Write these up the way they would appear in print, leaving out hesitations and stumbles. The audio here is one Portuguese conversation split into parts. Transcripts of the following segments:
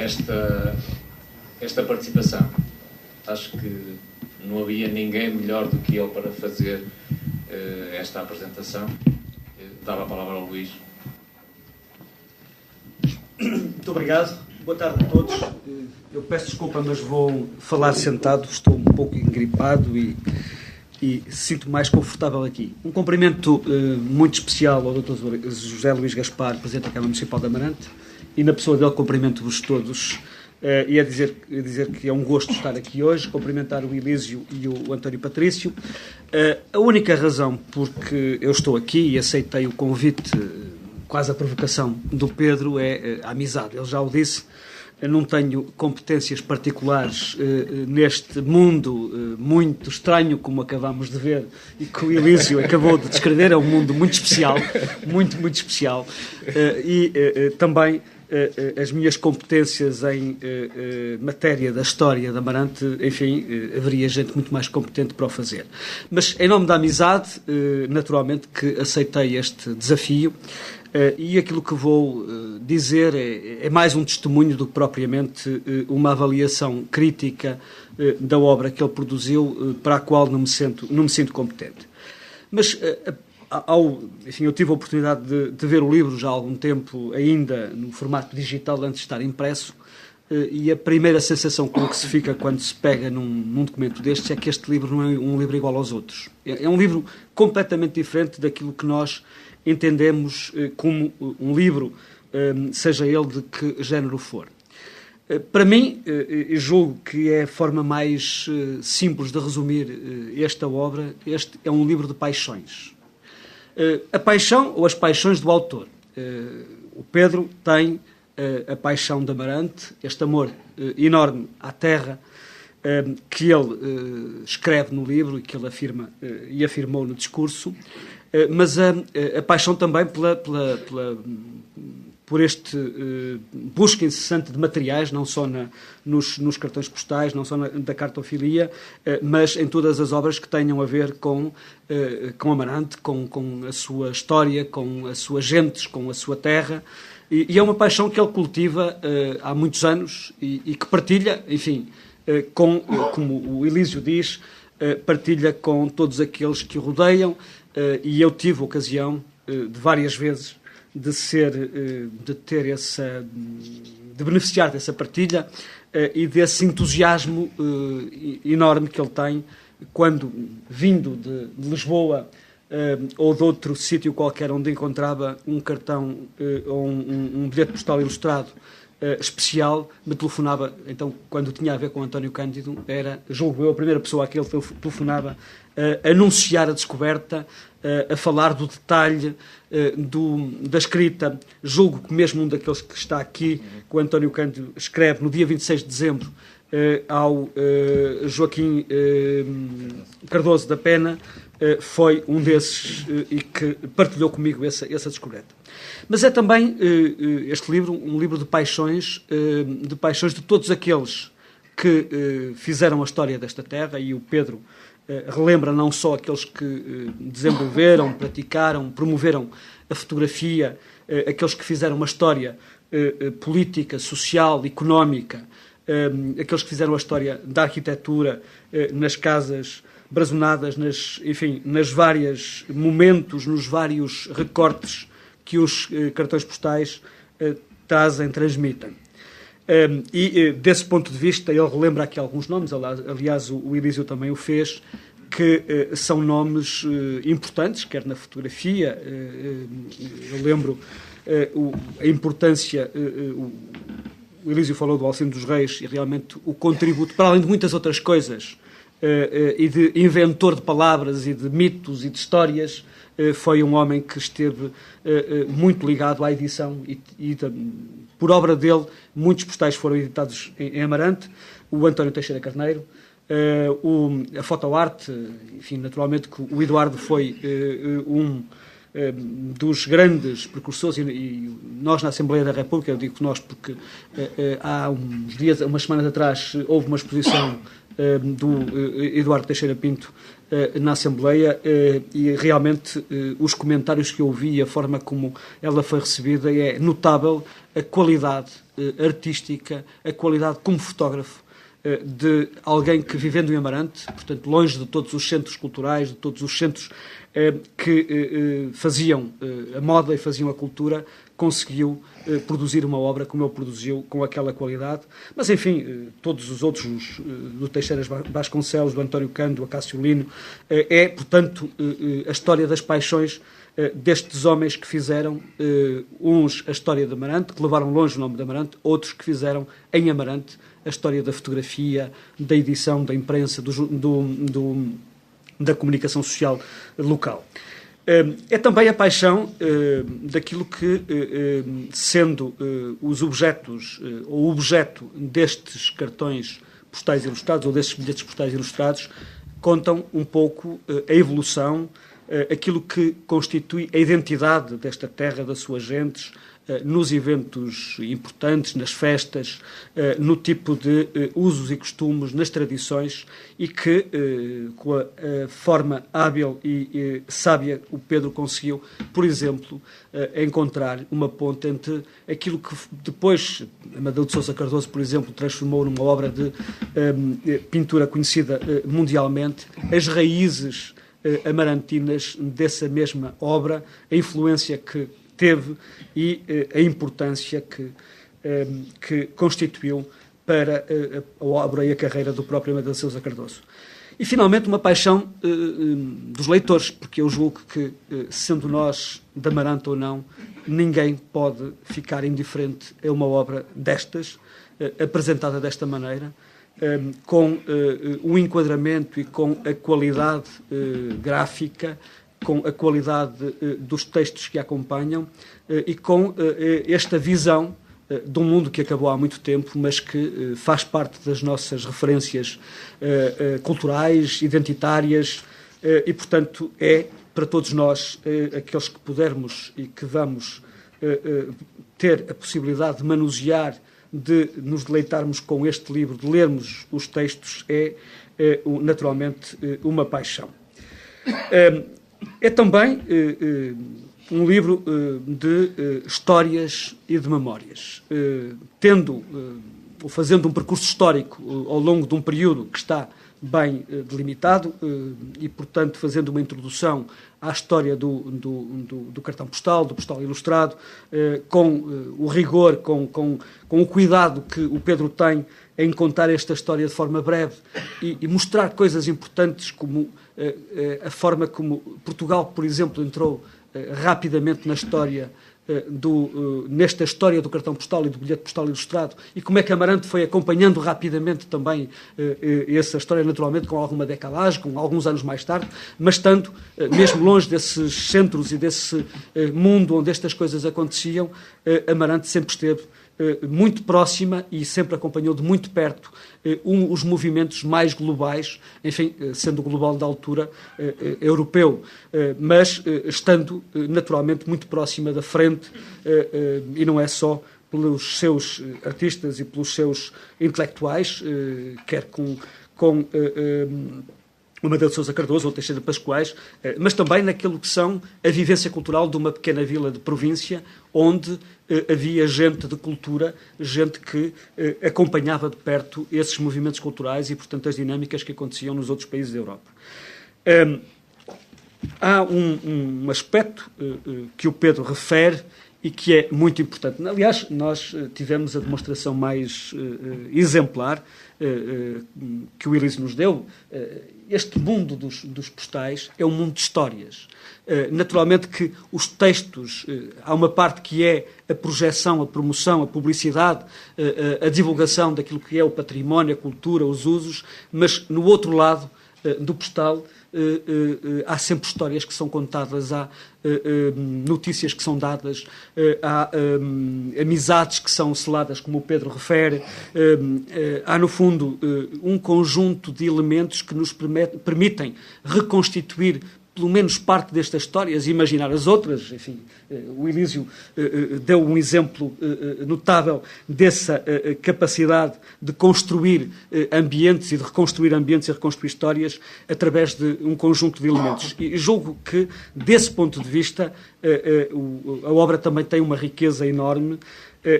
esta participação. Acho que não havia ninguém melhor do que ele para fazer esta apresentação. Dava a palavra ao Luís. Muito obrigado. Boa tarde a todos. Eu peço desculpa, mas vou falar sentado. Estou um pouco engripado e sinto mais confortável aqui. Um cumprimento muito especial ao Dr. José Luís Gaspar, Presidente da Câmara Municipal de Amarante, e na pessoa dele cumprimento-vos todos. E a dizer que é um gosto estar aqui hoje, cumprimentar o Elísio e o António Patrício. A única razão porque eu estou aqui e aceitei o convite, quase a provocação do Pedro, é a amizade. Ele já o disse, eu não tenho competências particulares neste mundo muito estranho, como acabamos de ver, e que o Elísio acabou de descrever. É um mundo muito especial, muito, muito especial. Também as minhas competências em matéria da história de Amarante, enfim, haveria gente muito mais competente para o fazer. Mas, em nome da amizade, naturalmente que aceitei este desafio, e aquilo que vou dizer é mais um testemunho do que propriamente uma avaliação crítica da obra que ele produziu, para a qual não me sinto competente. Mas enfim, eu tive a oportunidade de ver o livro já há algum tempo, ainda no formato digital, antes de estar impresso, e a primeira sensação com que se fica quando se pega num documento destes é que este livro não é um livro igual aos outros. É um livro completamente diferente daquilo que nós entendemos como um livro, seja ele de que género for. Para mim, eu julgo que é a forma mais simples de resumir esta obra. Este é um livro de paixões. A paixão ou as paixões do autor. O Pedro tem a paixão de Amarante, este amor enorme à terra, que ele escreve no livro e que ele afirma e afirmou no discurso, mas a paixão também por este busca incessante de materiais, não só nos cartões postais, não só da cartofilia, mas em todas as obras que tenham a ver com Amarante, com a sua história, com as suas gentes, com a sua terra. E é uma paixão que ele cultiva há muitos anos e que partilha, enfim, como o Elísio diz, partilha com todos aqueles que o rodeiam, e eu tive a ocasião de várias vezes de beneficiar dessa partilha e desse entusiasmo enorme que ele tem quando, vindo de Lisboa ou de outro sítio qualquer onde encontrava um cartão ou um bilhete postal ilustrado especial, me telefonava. Então, quando tinha a ver com António Cândido, era, julgo eu, a primeira pessoa a que ele telefonava a anunciar a descoberta, a falar do detalhe da escrita. Julgo que mesmo um daqueles que está aqui, que o António Cândido escreve no dia 26 de dezembro ao Joaquim Cardoso da Pena, foi um desses e que partilhou comigo essa descoberta. Mas é também este livro um livro de paixões de todos aqueles que fizeram a história desta terra, e o Pedro relembra não só aqueles que desenvolveram, praticaram, promoveram a fotografia, aqueles que fizeram uma história política, social, económica, aqueles que fizeram a história da arquitetura nas casas brazonadas, nos vários momentos, nos vários recortes que os cartões postais transmitem. E desse ponto de vista, ele relembra aqui alguns nomes, aliás o Elísio também o fez, que são nomes importantes, quer na fotografia. Eu lembro a importância, o Elísio falou do Alcino dos Reis, e realmente o contributo, para além de muitas outras coisas, e de inventor de palavras e de mitos e de histórias, foi um homem que esteve muito ligado à edição e por obra dele, muitos postais foram editados em Amarante. O António Teixeira Carneiro, a fotoarte, enfim, naturalmente que o Eduardo foi um dos grandes precursores, e nós na Assembleia da República, eu digo nós porque há umas semanas atrás houve uma exposição do Eduardo Teixeira Pinto na Assembleia, e realmente os comentários que eu ouvi e a forma como ela foi recebida é notável a qualidade artística, a qualidade como fotógrafo de alguém que, vivendo em Amarante, portanto, longe de todos os centros culturais, de todos os centros que faziam a moda e faziam a cultura, conseguiu produzir uma obra como ele produziu, com aquela qualidade. Mas, enfim, todos os outros, do Teixeira Vasconcelos, do António Cândido, do Acácio Lino, é, portanto, a história das paixões destes homens que fizeram, uns a história de Amarante, que levaram longe o nome de Amarante, outros que fizeram em Amarante a história da fotografia, da edição, da imprensa, da comunicação social local. É também a paixão daquilo que, sendo os objetos, ou o objeto destes cartões postais ilustrados, ou destes bilhetes postais ilustrados, contam um pouco a evolução, aquilo que constitui a identidade desta terra, das suas gentes, nos eventos importantes, nas festas, no tipo de usos e costumes, nas tradições, e que, com a forma hábil e sábia, o Pedro conseguiu, por exemplo, encontrar uma ponte entre aquilo que depois Amadeu de Sousa Cardoso, por exemplo, transformou numa obra de pintura conhecida mundialmente, as raízes amarantinas dessa mesma obra, a influência que teve e a importância que constituiu para a obra e a carreira do próprio Amadeu de Sousa Cardoso. E, finalmente, uma paixão dos leitores, porque eu julgo que, sendo nós de Amarante ou não, ninguém pode ficar indiferente a uma obra destas, apresentada desta maneira, com o enquadramento e com a qualidade gráfica, com a qualidade dos textos que a acompanham e com esta visão de um mundo que acabou há muito tempo, mas que faz parte das nossas referências culturais, identitárias, e, portanto, é para todos nós, aqueles que pudermos e que vamos ter a possibilidade de manusear, de nos deleitarmos com este livro, de lermos os textos, é naturalmente uma paixão. É também um livro de histórias e de memórias. Ou fazendo um percurso histórico ao longo de um período que está bem delimitado e, portanto, fazendo uma introdução à história do cartão postal, do postal ilustrado, com o rigor, com o cuidado que o Pedro tem em contar esta história de forma breve e mostrar coisas importantes, como a forma como Portugal, por exemplo, entrou rapidamente na história nesta história do cartão postal e do bilhete postal ilustrado, e como é que Amarante foi acompanhando rapidamente também essa história, naturalmente com alguma decalagem, com alguns anos mais tarde, mas estando mesmo longe desses centros e desse mundo onde estas coisas aconteciam, Amarante sempre esteve muito próxima e sempre acompanhou de muito perto os movimentos mais globais, enfim, sendo global da altura europeu, mas estando naturalmente muito próxima da frente, e não é só pelos seus artistas e pelos seus intelectuais, quer com o Amadeu de Sousa Cardoso ou Teixeira Pascoais, mas também naquilo que são a vivência cultural de uma pequena vila de província, onde havia gente de cultura, gente que acompanhava de perto esses movimentos culturais e, portanto, as dinâmicas que aconteciam nos outros países da Europa. Há um aspecto que o Pedro refere e que é muito importante. Aliás, nós tivemos a demonstração mais exemplar que o Elísio nos deu. Este mundo dos postais é um mundo de histórias. Naturalmente que os textos, há uma parte que é a projeção, a promoção, a publicidade, a divulgação daquilo que é o património, a cultura, os usos, mas no outro lado do postal há sempre histórias que são contadas, há notícias que são dadas, há amizades que são seladas, como o Pedro refere, há, no fundo, um conjunto de elementos que nos permitem reconstituir pelo menos parte destas histórias e imaginar as outras. Enfim, o Elísio deu um exemplo notável dessa capacidade de construir ambientes e de reconstruir ambientes e reconstruir histórias através de um conjunto de elementos. E julgo que, desse ponto de vista, a obra também tem uma riqueza enorme.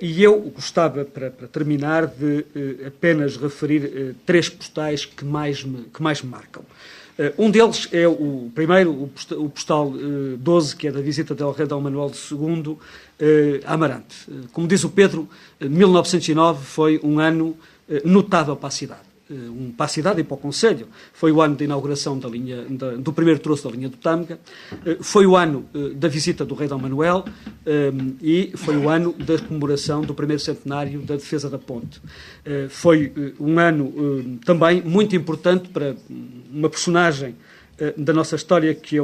E eu gostava, para terminar, de apenas referir 3 postais que mais me marcam. Um deles é o primeiro, o postal 12, que é da visita del rei Dom Manuel II a Amarante. Como diz o Pedro, 1909 foi um ano notável para a cidade. Para a cidade e para o Conselho. Foi o ano da inauguração do primeiro troço da linha do Tâmega, foi o ano da visita do rei Dom Manuel e foi o ano da comemoração do primeiro centenário da defesa da ponte. Foi um ano também muito importante para uma personagem da nossa história que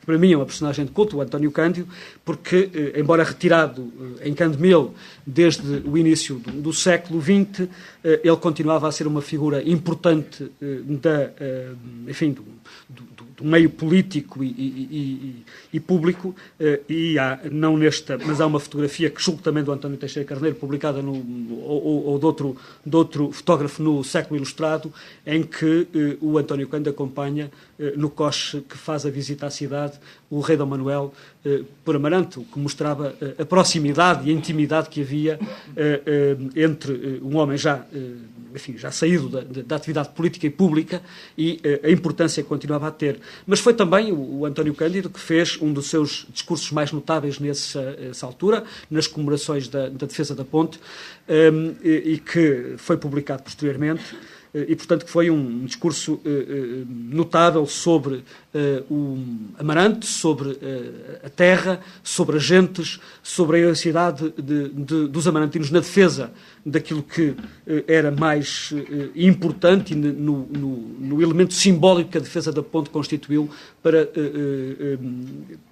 para mim é uma personagem de culto, o António Cândido, porque, embora retirado em Candemil desde o início do século XX, ele continuava a ser uma figura importante do meio político e público, mas há uma fotografia que julgo também do António Teixeira Carneiro, publicada ou de outro fotógrafo no Século Ilustrado, em que o António Cândido acompanha no coche que faz a visita à cidade o rei Dom Manuel por Amarante, o que mostrava a proximidade e a intimidade que havia entre um homem já saído da atividade política e pública e a importância que continuava a ter. Mas foi também o António Cândido que fez um dos seus discursos mais notáveis nessa altura, nas comemorações da defesa da ponte, e que foi publicado posteriormente. E, portanto, que foi um discurso notável sobre o Amarante, sobre a terra, sobre as gentes, sobre a heroicidade dos amarantinos na defesa daquilo que era mais importante e no elemento simbólico que a defesa da ponte constituiu para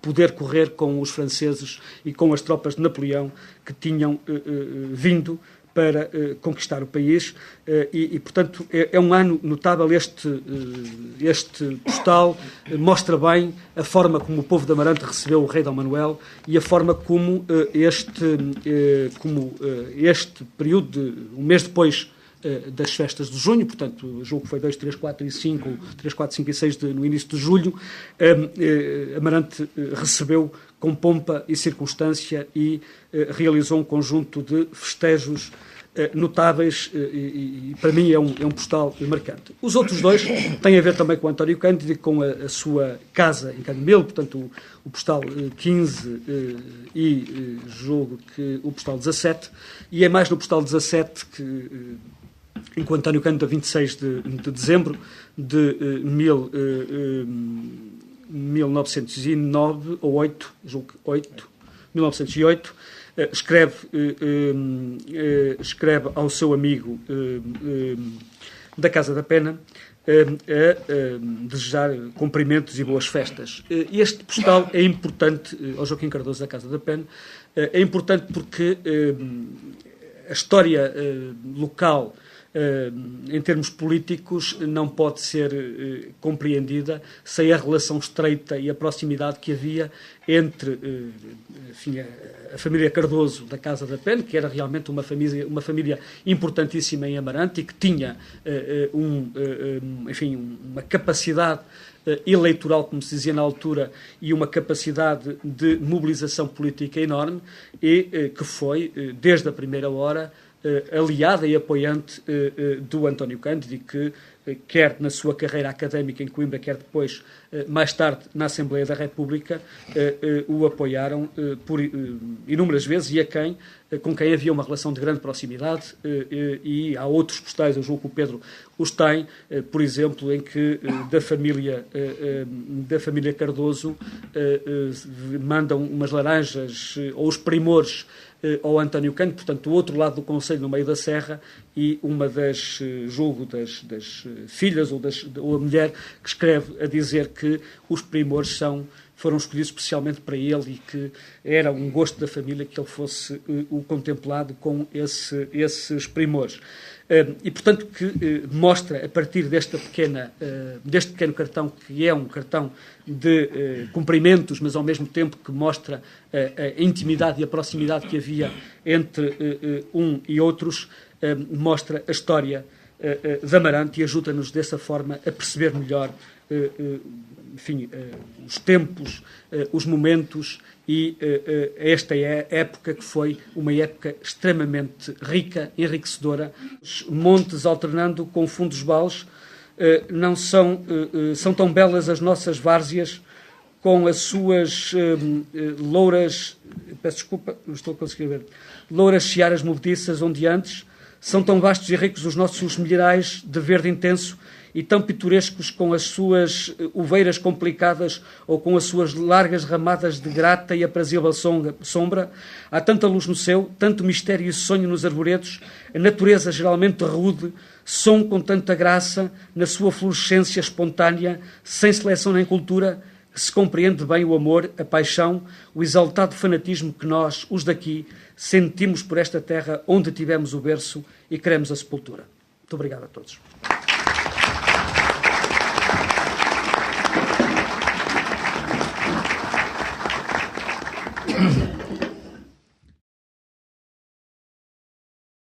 poder correr com os franceses e com as tropas de Napoleão que tinham vindo para conquistar o país e, portanto, é um ano notável. Este postal mostra bem a forma como o povo de Amarante recebeu o rei Dom Manuel e a forma como este período, um mês depois das festas de junho, portanto, julgo que foi 2, 3, 4 e 5, 3, 4, 5 e 6 no início de julho, Amarante recebeu com pompa e circunstância e realizou um conjunto de festejos notáveis e para mim é um postal marcante. Os outros 2 têm a ver também com o António Cândido e com a sua casa em Candemil, portanto o postal 15 e julgo que o postal 17, e é mais no postal 17 que em que o António Cândido, a 26 de dezembro de 1909 ou 8, julgo que 1908, escreve ao seu amigo da Casa da Pena a desejar cumprimentos e boas festas. Este postal é importante ao Joaquim Cardoso da Casa da Pena, é importante porque a história local em termos políticos não pode ser compreendida sem a relação estreita e a proximidade que havia entre a família Cardoso da Casa da Pena, que era realmente uma família importantíssima em Amarante e que tinha uma capacidade eleitoral, como se dizia na altura, e uma capacidade de mobilização política enorme e que foi, desde a primeira hora, aliada e apoiante do António Cândido e que, quer na sua carreira académica em Coimbra, quer depois, mais tarde, na Assembleia da República, o apoiaram por inúmeras vezes e com quem havia uma relação de grande proximidade e há outros postais, eu julgo que o Pedro os tem, por exemplo, em que da família Cardoso mandam umas laranjas ou os primores ao António Cândido, portanto, do outro lado do Conselho, no meio da serra, e uma das filhas ou a mulher que escreve a dizer que os primores são foram escolhidos especialmente para ele e que era um gosto da família que ele fosse o contemplado com esses primores. E, portanto, que mostra, a partir deste pequeno cartão, que é um cartão de cumprimentos, mas ao mesmo tempo que mostra a intimidade e a proximidade que havia entre um e outros, mostra a história de Amarante e ajuda-nos dessa forma a perceber melhor os tempos, os momentos e esta época que foi uma época extremamente rica, enriquecedora. Os montes alternando com fundos vales, não são tão belas as nossas várzeas com as suas louras, peço desculpa, não estou a conseguir ver, louras searas movediças ondeantes, são tão vastos e ricos os nossos milharais de verde intenso e tão pitorescos com as suas oveiras complicadas ou com as suas largas ramadas de grata e aprazível sombra. Há tanta luz no céu, tanto mistério e sonho nos arvoredos, a natureza geralmente rude, som com tanta graça, na sua fluorescência espontânea, sem seleção nem cultura, que se compreende bem o amor, a paixão, o exaltado fanatismo que nós, os daqui, sentimos por esta terra onde tivemos o berço e queremos a sepultura. Muito obrigado a todos.